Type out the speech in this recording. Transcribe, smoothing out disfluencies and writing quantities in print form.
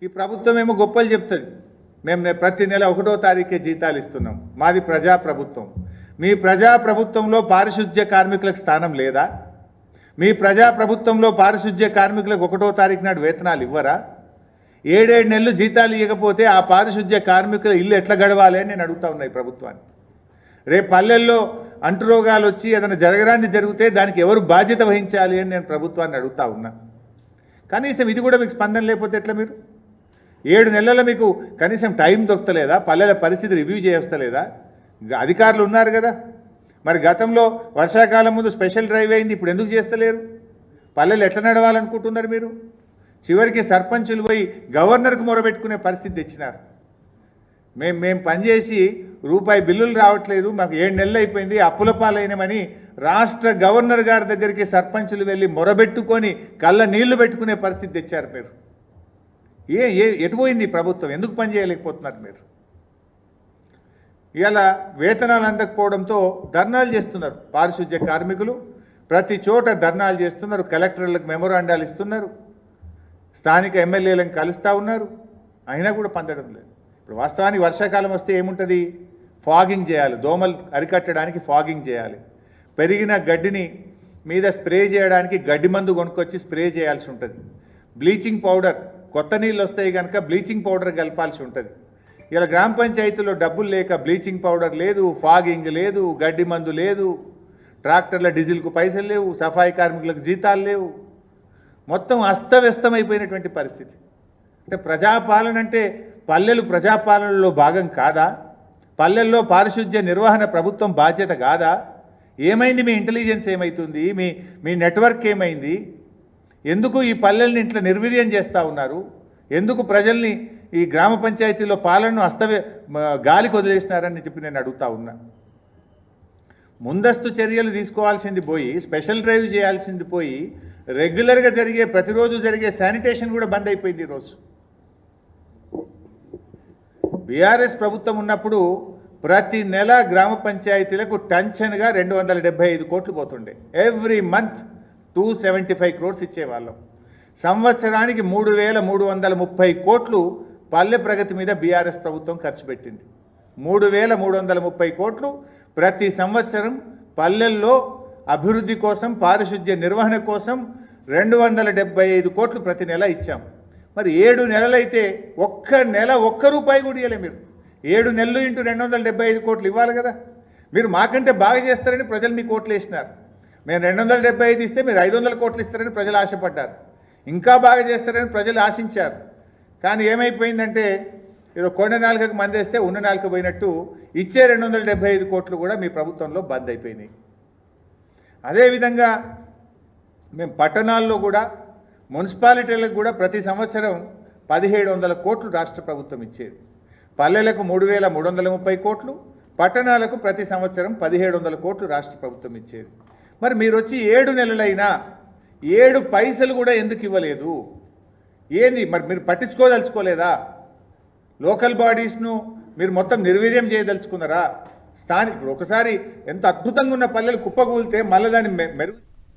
ఈ ప్రభుత్వం ఏమో గొప్పలు చెప్తుంది, మేము ప్రతి నెల 1వ తారీఖే జీతాలు ఇస్తున్నాం, మాది ప్రజాప్రభుత్వం. మీ ప్రజాప్రభుత్వంలో పారిశుద్ధ్య కార్మికులకు స్థానం లేదా? మీ ప్రజాప్రభుత్వంలో పారిశుద్ధ్య కార్మికులకు 1వ తారీఖు నాడు వేతనాలు ఇవ్వరా? 7 నెలలు జీతాలు ఇవ్వకపోతే ఆ పారిశుద్ధ్య కార్మికుల ఇల్లు ఎట్లా గడవాలి అని నేను అడుగుతా ఉన్నాయి ప్రభుత్వాన్ని. రేపు పల్లెల్లో అంటురోగాలు వచ్చి ఏదైనా జరగరాంది జరిగితే దానికి ఎవరు బాధ్యత వహించాలి అని నేను ప్రభుత్వాన్ని అడుగుతా ఉన్నా. కనీసం ఇది కూడా మీకు స్పందన లేకపోతే ఎట్లా? మీరు 7 నెలల మీకు కనీసం టైం దొరకలేదా? పల్లెల పరిస్థితి రివ్యూ చేయస్తలేదా? అధికారులు ఉన్నారు కదా, మరి గతంలో వర్షాకాలం ముందు స్పెషల్ డ్రైవ్ అయింది, ఇప్పుడు ఎందుకు చేస్తలేరు? పల్లెలు ఎట్లా నడవాలనుకుంటున్నారు మీరు? చివరికి సర్పంచులు పోయి గవర్నర్కు మొరబెట్టుకునే పరిస్థితి తెచ్చినారు. మేము పనిచేసి రూపాయి బిల్లులు రావట్లేదు, మాకు 7 నెలలు అయిపోయింది, అప్పుల పాలైనమని రాష్ట్ర గవర్నర్ గారి దగ్గరికి సర్పంచులు వెళ్ళి మొరబెట్టుకొని కళ్ళ నీళ్లు పెట్టుకునే పరిస్థితి తెచ్చారు మీరు. ఎటు పోయింది ప్రభుత్వం? ఎందుకు పని చేయలేకపోతున్నారు మీరు? ఇలా వేతనాలు అందకపోవడంతో ధర్నాలు చేస్తున్నారు పారిశుద్ధ్య కార్మికులు, ప్రతి చోట ధర్నాలు చేస్తున్నారు, కలెక్టర్లకు మెమోరాండాలు ఇస్తున్నారు, స్థానిక ఎమ్మెల్యేలను కలుస్తూ ఉన్నారు, అయినా కూడా పొందడం లేదు. ఇప్పుడు వాస్తవానికి వర్షాకాలం వస్తే ఏముంటుంది? ఫాగింగ్ చేయాలి, దోమలు అరికట్టడానికి ఫాగింగ్ చేయాలి, పెరిగిన గడ్డిని మీద స్ప్రే చేయడానికి గడ్డి మందు కొనుక్కొచ్చి స్ప్రే చేయాల్సి ఉంటుంది, బ్లీచింగ్ పౌడర్, కొత్త నీళ్ళు వస్తాయి కనుక బ్లీచింగ్ పౌడర్ కలపాల్సి ఉంటుంది. ఇలా గ్రామ పంచాయతీలో డబ్బులు లేక బ్లీచింగ్ పౌడర్ లేదు, ఫాగింగ్ లేదు, గడ్డి మందు లేదు, ట్రాక్టర్ల డీజిల్కు పైసలు లేవు, సఫాయి కార్మికులకు జీతాలు లేవు, మొత్తం అస్తవ్యస్తమైపోయినటువంటి పరిస్థితి. అంటే ప్రజాపాలన అంటే పల్లెలు ప్రజాపాలనలో భాగం కాదా? పల్లెల్లో పారిశుద్ధ్య నిర్వహణ ప్రభుత్వం బాధ్యత కాదా? ఏమైంది? మీ ఇంటెలిజెన్స్ ఏమవుతుంది? మీ నెట్వర్క్ ఏమైంది? ఎందుకు ఈ పల్లెల్ని ఇట్లా నిర్వీర్యం చేస్తూ ఉన్నారు? ఎందుకు ప్రజల్ని ఈ గ్రామ పంచాయతీలో పాలనను గాలికి వదిలేసినారని చెప్పి నేను అడుగుతా ఉన్నా. ముందస్తు చర్యలు తీసుకోవాల్సింది పోయి, స్పెషల్ డ్రైవ్ చేయాల్సింది పోయి, రెగ్యులర్గా ప్రతిరోజు జరిగే శానిటేషన్ కూడా బంద్ అయిపోయింది ఈరోజు. బీఆర్ఎస్ ప్రభుత్వం ఉన్నప్పుడు ప్రతి నెల గ్రామ పంచాయతీలకు టెన్షన్గా 275 కోట్లు పోతుండే. Every month 275 crores ఇచ్చేవాళ్ళం. సంవత్సరానికి 3,330 కోట్లు పల్లె ప్రగతి మీద బీఆర్ఎస్ ప్రభుత్వం ఖర్చు పెట్టింది. 3,330 కోట్లు ప్రతి సంవత్సరం పల్లెల్లో అభివృద్ధి కోసం, పారిశుద్ధ్య నిర్వహణ కోసం 275 కోట్లు ప్రతి నెల ఇచ్చాం. మరి 7 నెలలైతే ఒక్క నెల ఒక్క రూపాయి కూడా ఇవ్వలే మీరు. 7 నెలలు ఇంటూ 275 కోట్లు ఇవ్వాలి కదా. మీరు మాకంటే బాగా చేస్తారని ప్రజలు మీకు కోట్లు వేసినారు. మేము 275 ఇస్తే మీరు 500 కోట్లు ఇస్తారని ప్రజలు ఆశపడ్డారు. ఇంకా బాగా చేస్తారని ప్రజలు ఆశించారు. కానీ ఏమైపోయిందంటే ఏదో కొండ నాలుకకు మందేస్తే ఉన్న నాలుక పోయినట్టు ఇచ్చే 275 కోట్లు కూడా మీ ప్రభుత్వంలో బంద్ అయిపోయినాయి. అదేవిధంగా మేము పట్టణాల్లో కూడా, మున్సిపాలిటీలకు కూడా ప్రతి సంవత్సరం 1,700 కోట్లు రాష్ట్ర ప్రభుత్వం ఇచ్చేది. పల్లెలకు 3,330 కోట్లు, పట్టణాలకు ప్రతి సంవత్సరం 1,700 కోట్లు రాష్ట్ర ప్రభుత్వం ఇచ్చేది. మరి మీరు వచ్చి 7 నెలలైనా 7 పైసలు కూడా ఎందుకు ఇవ్వలేదు? ఏంది మరి? మీరు పట్టించుకోదలుచుకోలేదా? లోకల్ బాడీస్ను మీరు మొత్తం నిర్వీర్యం చేయదలుచుకున్నారా? స్థానికులు ఒకసారి ఎంత అద్భుతంగా ఉన్న పల్లెలు కుప్పకూలితే మళ్ళీ దాన్ని మెరుగు